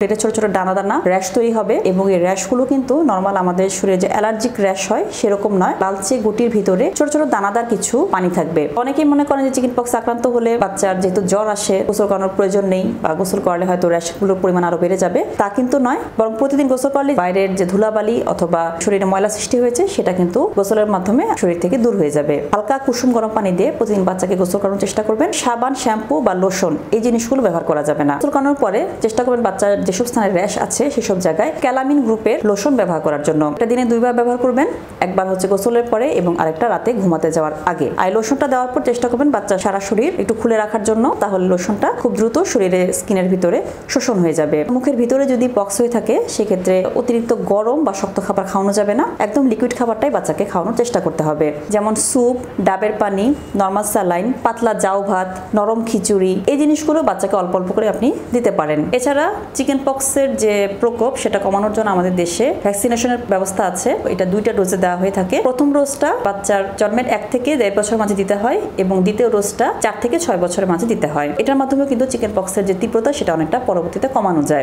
এটা ছোট ছোট দানা দানা র্যাশ তৈরি হবে এবং এই র্যাশগুলো কিন্তু নরমাল আমাদের শরীরে যে অ্যালার্জিক র্যাশ হয় সেরকম নয়। লালচে গুটির ভিতরে ছোট ছোট দানাদার কিছু পানি থাকবে। অনেকেই মনে করেন যে চিকেন পক্স আক্রান্ত হলে বাচ্চার যেহেতু জ্বর আসে গোসল করানোর প্রয়োজন নেই বা গোসল করলে হয়তো র্যাশগুলোর পরিমাণ আরো বেড়ে যাবে, তা কিন্তু নয়। বরং প্রতিদিন গোসল করলে বাইরের যে ধুলাবালি অথবা শরীরে ময়লা সৃষ্টি হয়েছে সেটা কিন্তু গোসলের মাধ্যমে শরীর থেকে দূর হয়ে যাবে। হালকা কুসুম গরম পানি দিয়ে প্রতিদিন বাচ্চাকে গোসল করানোর চেষ্টা করবেন। সাবান, শ্যাম্পু বা লোশন এই জিনিসগুলো ব্যবহার করা যাবে না। গোসল করানোর পরে চেষ্টা করবেন বাচ্চার যেসব স্থানে র্যাশ আছে সেসব জায়গায় ক্যালামিন গ্রুপের লোশন ব্যবহার করার জন্য। এটা দিনে 2 বার ব্যবহার করবেন, একবার হচ্ছে গোসলের পরে এবং আরেকটা রাতে ঘুমাতে যাওয়ার আগে। আর লোশনটা দেওয়ার পর চেষ্টা করবেন বাচ্চার সারা শরীর একটু খুলে রাখার জন্য, তাহলে লোশনটা খুব দ্রুত শরীরে স্কিনের ভিতরে শোষণ হয়ে যাবে। মুখের ভিতরে যদি পক্স হয়ে থাকে সেক্ষেত্রে অতিরিক্ত গরম বা শক্ত খাবার খাওয়ানো যাবে না। একদম লিকুইড খাবারটাই বাচ্চাকে খাওয়ানোর চেষ্টা করতে হবে, যেমন স্যুপ, ডাবের পানি, নরমাল স্যালাইন, পাতলা জাউ ভাত, নরম খিচুড়ি এই জিনিসগুলো বাচ্চাকে অল্প অল্প করে আপনি দিতে পারেন। এছাড়া চিকেন পক্সের যে প্রকোপ সেটা কমানোর জন্য আমাদের দেশে ভ্যাকসিনেশনের ব্যবস্থা আছে। এটা 2টা ডোজে দেওয়া হয়ে থাকে। প্রথম ডোজটা বাচ্চার জন্মের 1 থেকে 1.5 বছরের মাঝে দিতে হয় এবং দ্বিতীয় ডোজটা 4 থেকে 6 বছরের মাঝে দিতে হয়। এটার মাধ্যমে কিন্তু চিকেন পক্সের যে তীব্রতা সেটা অনেকটা পরবর্তীতে কমানো যায়।